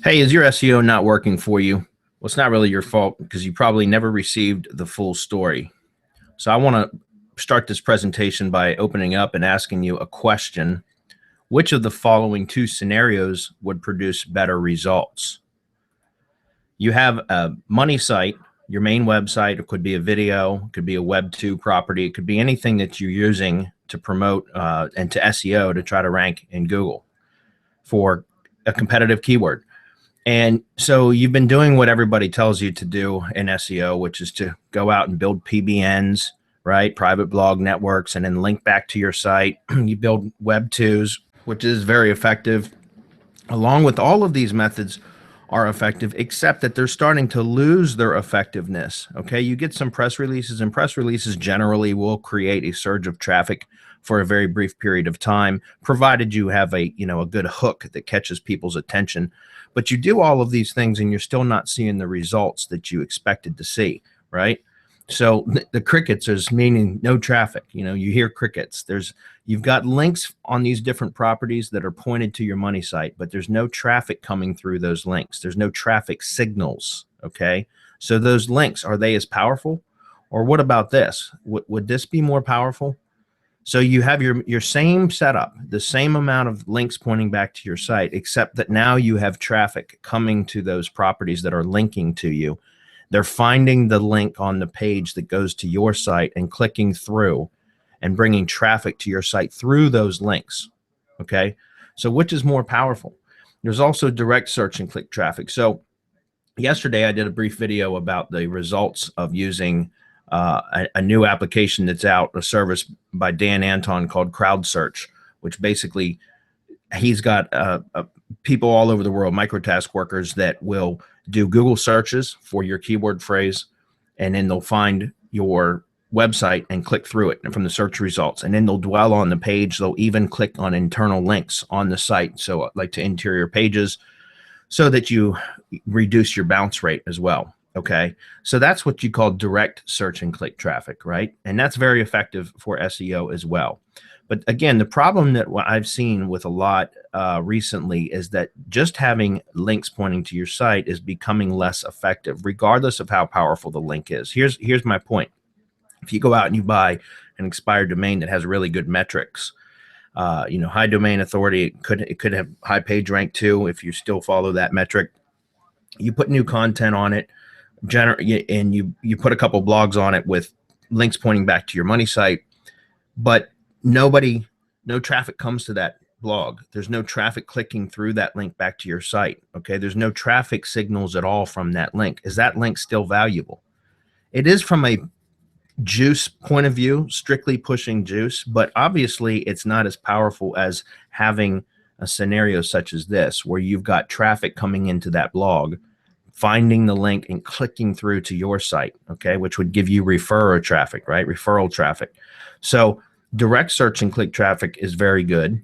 Hey, is your SEO not working for you? Well, it's not really your fault because you probably never received the full story. So I want to start this presentation by opening up and asking you a question. Which of the following two scenarios would produce better results? You have a money site, your main website. It could be a video, it could be a Web2 property, it could be anything that you're using to promote and to SEO to try to rank in Google for a competitive keyword. And so you've been doing what everybody tells you to do in SEO, which is to go out and build PBNs, right? Private blog networks, and then link back to your site. You build Web2s, which is very effective. Along with all of these methods are effective, except that they're starting to lose their effectiveness. Okay, you get some press releases, and press releases generally will create a surge of traffic for a very brief period of time, provided you have a good hook that catches people's attention. But you do all of these things and you're still not seeing the results that you expected to see, right? So the crickets is meaning no traffic. You hear crickets. You've got links on these different properties that are pointed to your money site, but there's no traffic coming through those links. There's no traffic signals, okay? So those links, are they as powerful? Or what about this? Would this be more powerful? So you have your same setup, the same amount of links pointing back to your site, except that now you have traffic coming to those properties that are linking to you. They're finding the link on the page that goes to your site and clicking through and bringing traffic to your site through those links, okay? So which is more powerful? There's also direct search and click traffic. So yesterday I did a brief video about the results of using a new application that's out, a service by Dan Anton called Crowd Search, which basically he's got people all over the world, microtask workers that will do Google searches for your keyword phrase, and then they'll find your website and click through it from the search results, and then they'll dwell on the page. They'll even click on internal links on the site, so like to interior pages, so that you reduce your bounce rate as well. Okay, so that's what you call direct search and click traffic, right? And that's very effective for SEO as well. But again, the problem that I've seen with a lot recently is that just having links pointing to your site is becoming less effective, regardless of how powerful the link is. Here's my point. If you go out and you buy an expired domain that has really good metrics, high domain authority, it could have high page rank too if you still follow that metric. You put new content on it, and you put a couple blogs on it with links pointing back to your money site, but no traffic comes to that blog. There's no traffic clicking through that link back to your site. Okay, there's no traffic signals at all from that link. Is that link still valuable? It is from a juice point of view, strictly pushing juice, but obviously it's not as powerful as having a scenario such as this, where you've got traffic coming into that blog, finding the link and clicking through to your site, okay, which would give you referral traffic, right? Referral traffic. So direct search and click traffic is very good,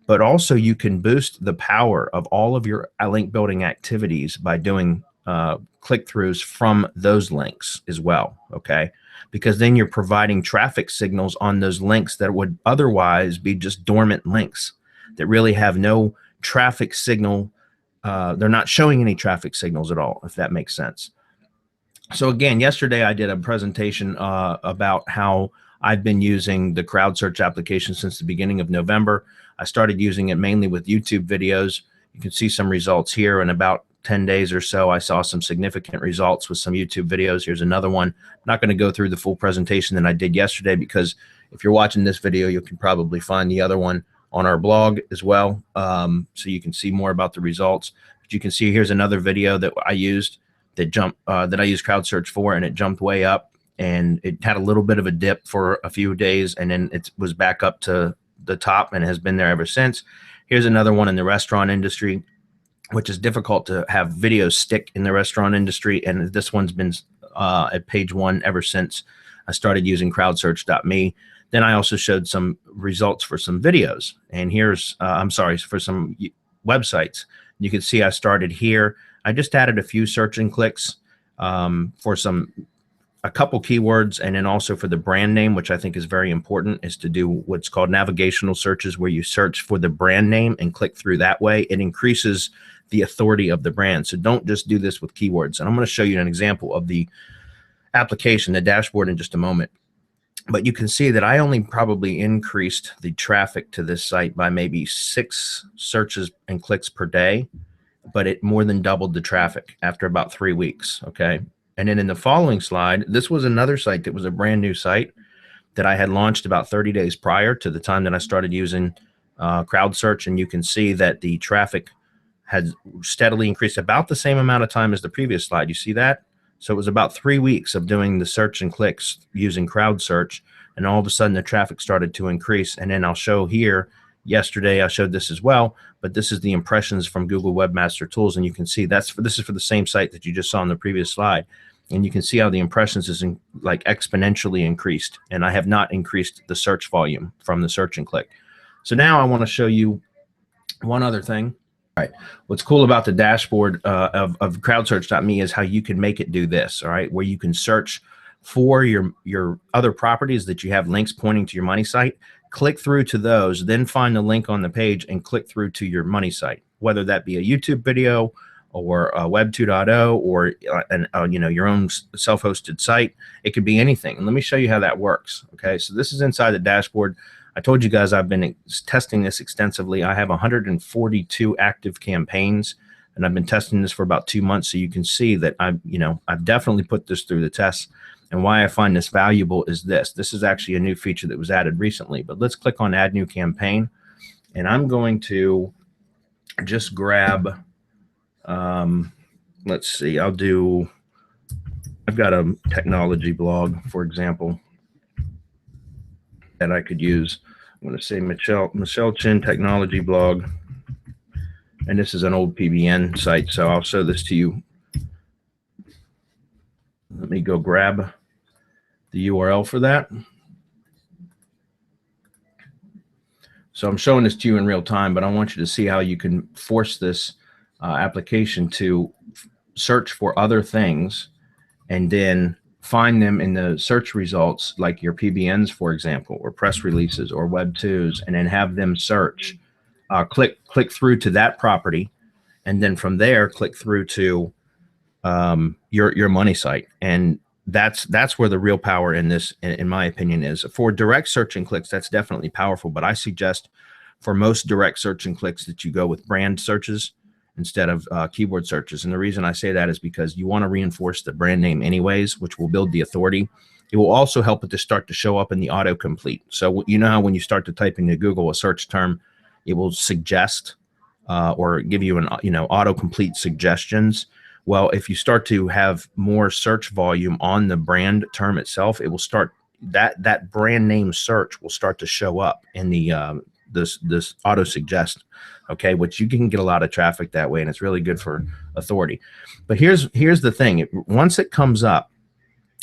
but also you can boost the power of all of your link building activities by doing click-throughs from those links as well, okay? Because then you're providing traffic signals on those links that would otherwise be just dormant links that really have no traffic signal. They're not showing any traffic signals at all, if that makes sense. So again, yesterday I did a presentation about how I've been using the crowd search application since the beginning of November. I started using it mainly with YouTube videos. You can see some results here. In about 10 days or so, I saw some significant results with some YouTube videos. Here's another one. I'm not going to go through the full presentation that I did yesterday, because if you're watching this video, you can probably find the other one on our blog as well, so you can see more about the results. But you can see here's another video that I used that I used crowd search for, and it jumped way up, and it had a little bit of a dip for a few days, and then it was back up to the top and has been there ever since. Here's another one in the restaurant industry, which is difficult to have videos stick in the restaurant industry, and this one's been at page 1 ever since I started using crowdsearch.me. Then I also showed some results for some videos, and here's for some websites. You can see I started here. I just added a few search and clicks for a couple keywords, and then also for the brand name, which I think is very important, is to do what's called navigational searches, where you search for the brand name and click through that way. It increases the authority of the brand. So don't just do this with keywords. And I'm going to show you an example of the application, the dashboard, in just a moment. But you can see that I only probably increased the traffic to this site by maybe 6 searches and clicks per day, but it more than doubled the traffic after about 3 weeks. Okay. And then in the following slide, this was another site that was a brand new site that I had launched about 30 days prior to the time that I started using crowd search. And you can see that the traffic had steadily increased about the same amount of time as the previous slide. You see that? So it was about 3 weeks of doing the search and clicks using crowd search. And all of a sudden the traffic started to increase. And then I'll show here, yesterday I showed this as well, but this is the impressions from Google Webmaster Tools. And you can see this is for the same site that you just saw in the previous slide. And you can see how the impressions is like exponentially increased. And I have not increased the search volume from the search and click. So now I want to show you one other thing. All right. What's cool about the dashboard of crowdsearch.me is how you can make it do this. All right. Where you can search for your other properties that you have links pointing to your money site, click through to those, then find the link on the page and click through to your money site, whether that be a YouTube video or a Web 2.0 or your own self-hosted site. It could be anything. And let me show you how that works. Okay. So this is inside the dashboard. I told you guys I've been testing this extensively. I have 142 active campaigns, and I've been testing this for about 2 months. So you can see that I've definitely put this through the tests. And why I find this valuable is this. This is actually a new feature that was added recently. But let's click on Add New Campaign, and I'm going to just grab. Let's see. I've got a technology blog, for example, that I could use. I'm going to say Michelle Chin technology blog, and this is an old PBN site, so I'll show this to you. Let me go grab the URL for that. So I'm showing this to you in real time, but I want you to see how you can force this application to search for other things and then find them in the search results, like your PBNs, for example, or press releases or Web 2s, and then have them search, click through to that property, and then from there click through to your money site. And that's where the real power in this, in my opinion, is. For direct search and clicks, that's definitely powerful, but I suggest for most direct search and clicks that you go with brand searches instead of keyword searches. And the reason I say that is because you want to reinforce the brand name anyways, which will build the authority. It will also help it to start to show up in the autocomplete. So you know how when you start to type into Google a search term, it will suggest or give you an autocomplete suggestions. Well, if you start to have more search volume on the brand term itself, it will start that brand name search will start to show up in the this auto suggest, okay, which you can get a lot of traffic that way, and it's really good for authority. But here's the thing. Once it comes up,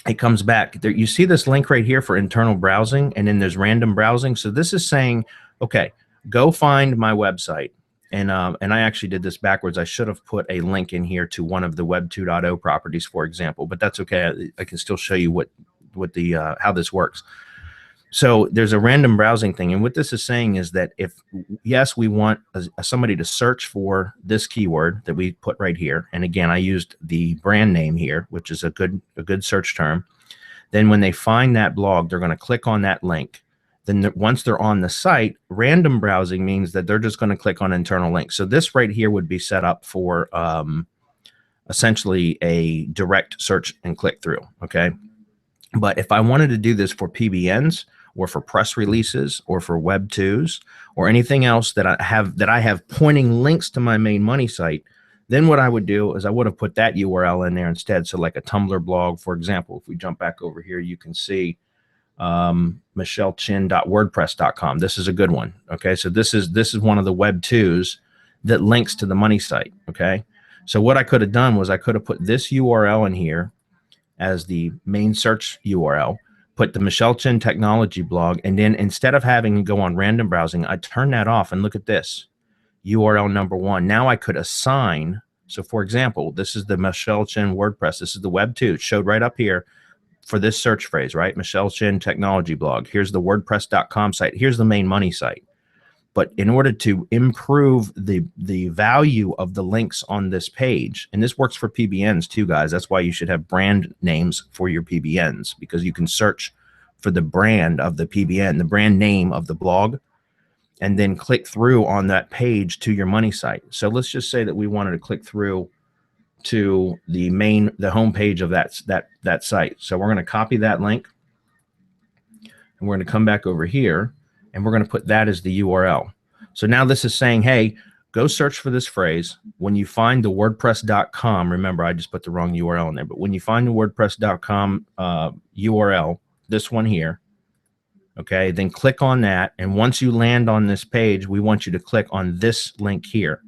it comes back there. You see this link right here for internal browsing, and then there's random browsing. So this is saying, okay, go find my website. And I actually did this backwards. I should have put a link in here to one of the Web 2.0 properties, for example, but that's okay. I can still show you what the how this works. So there's a random browsing thing. And what this is saying is that if, yes, we want somebody to search for this keyword that we put right here. And again, I used the brand name here, which is a good search term. Then when they find that blog, they're going to click on that link. Then once they're on the site, random browsing means that they're just going to click on internal links. So this right here would be set up for essentially a direct search and click through. Okay. But if I wanted to do this for PBNs, or for press releases, or for Web 2s, or anything else that I have pointing links to my main money site, then what I would do is I would have put that URL in there instead. So like a Tumblr blog, for example, if we jump back over here, you can see michellchin.wordpress.com. This is a good one. Okay, so this is one of the Web 2s that links to the money site. Okay, so what I could have done was I could have put this URL in here as the main search URL, put the Michelle Chin technology blog, and then instead of having to go on random browsing, I turn that off, and look at this URL number 1. Now I could assign. So for example, this is the Michelle Chin WordPress. This is the Web 2. It showed right up here for this search phrase, right? Michelle Chin technology blog. Here's the WordPress.com site. Here's the main money site. But in order to improve the value of the links on this page, and this works for PBNs too, guys. That's why you should have brand names for your PBNs, because you can search for the brand of the PBN, the brand name of the blog, and then click through on that page to your money site. So let's just say that we wanted to click through to the home page of that site. So we're going to copy that link, and we're going to come back over here, and we're going to put that as the URL. So now this is saying, hey, go search for this phrase. When you find the WordPress.com, remember I just put the wrong URL in there, but when you find the WordPress.com URL, this one here, okay, then click on that. And once you land on this page, we want you to click on this link here,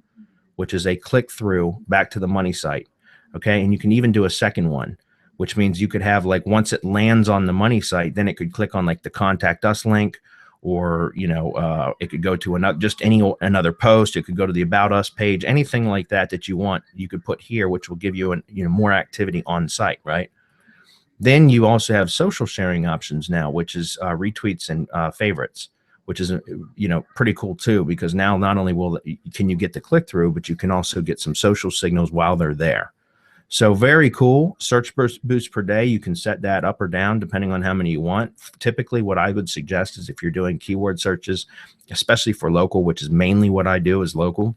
which is a click through back to the money site. Okay, and you can even do a second one, which means you could have, like, once it lands on the money site, then it could click on like the contact us link, or, you know, it could go to another post. It could go to the about us page, anything like that that you want, you could put here, which will give you more activity on site, right? Then you also have social sharing options now, which is retweets and favorites, which is pretty cool too, because now not only can you get the click through, but you can also get some social signals while they're there. So very cool. Search boost per day, you can set that up or down depending on how many you want. Typically, what I would suggest is if you're doing keyword searches, especially for local, which is mainly what I do is local,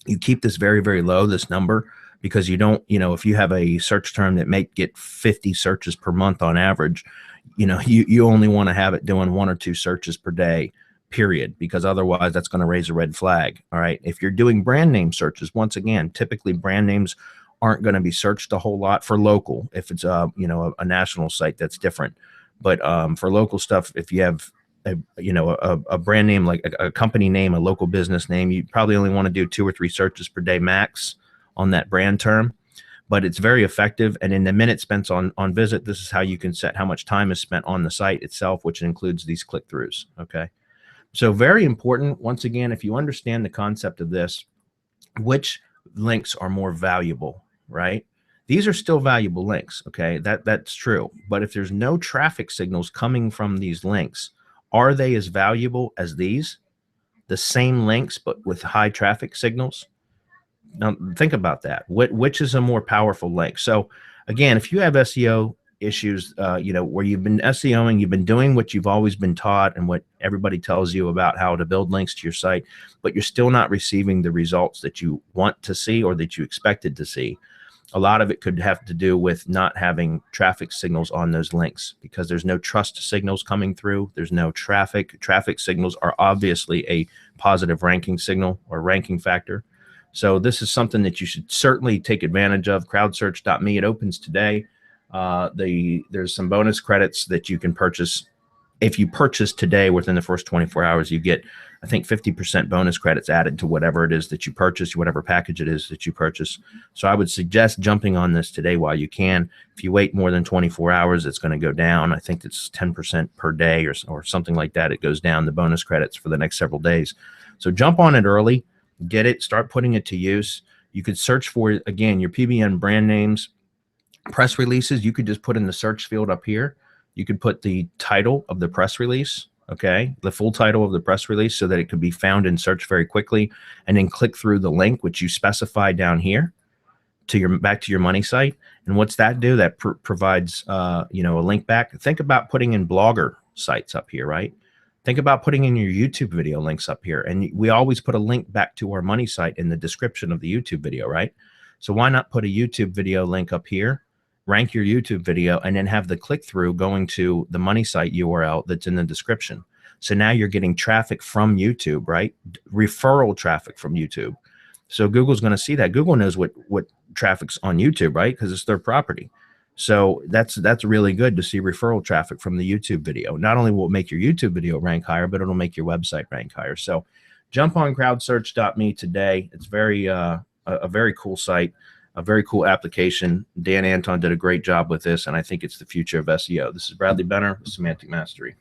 you keep this very, very low, this number, because you don't, if you have a search term that may get 50 searches per month on average, you only want to have it doing 1 or 2 searches per day, period, because otherwise that's going to raise a red flag. All right. If you're doing brand name searches, once again, typically brand names aren't going to be searched a whole lot for local. If it's a national site, that's different. But for local stuff, if you have a brand name, like a company name, a local business name, you probably only want to do 2 or 3 searches per day max on that brand term. But it's very effective. And in the minutes spent on visit, this is how you can set how much time is spent on the site itself, which includes these click-throughs. Okay. So very important. Once again, if you understand the concept of this, which links are more valuable, right? These are still valuable links. Okay. That's true. But if there's no traffic signals coming from these links, are they as valuable as these? The same links, but with high traffic signals? Now think about that. Which is a more powerful link? So again, if you have SEO issues, where you've been SEOing, you've been doing what you've always been taught and what everybody tells you about how to build links to your site, but you're still not receiving the results that you want to see or that you expected to see, a lot of it could have to do with not having traffic signals on those links, because there's no trust signals coming through. There's no traffic. Traffic signals are obviously a positive ranking signal or ranking factor. So this is something that you should certainly take advantage of. Crowdsearch.me, it opens today. There's some bonus credits that you can purchase. If you purchase today within the first 24 hours, you get, I think, 50% bonus credits added to whatever it is that you purchase, whatever package it is that you purchase. So I would suggest jumping on this today while you can. If you wait more than 24 hours, it's going to go down. I think it's 10% per day or something like that. It goes down, the bonus credits, for the next several days. So jump on it early, get it, start putting it to use. You could search for, again, your PBN brand names, press releases. You could just put in the search field up here. You could put the title of the press release, okay, the full title of the press release, so that it could be found in search very quickly, and then click through the link, which you specify down here, to back to your money site. And what's that do? That provides a link back. Think about putting in blogger sites up here, right? Think about putting in your YouTube video links up here. And we always put a link back to our money site in the description of the YouTube video, right? So why not put a YouTube video link up here, rank your YouTube video, and then have the click-through going to the money site URL that's in the description. So now you're getting traffic from YouTube, right? Referral traffic from YouTube. So Google's going to see that. Google knows what traffic's on YouTube, right? Because it's their property. So that's really good to see referral traffic from the YouTube video. Not only will it make your YouTube video rank higher, but it'll make your website rank higher. So jump on crowdsearch.me today. It's a very cool site, a very cool application. Dan Anton did a great job with this, and I think it's the future of SEO. This is Bradley Benner with Semantic Mastery.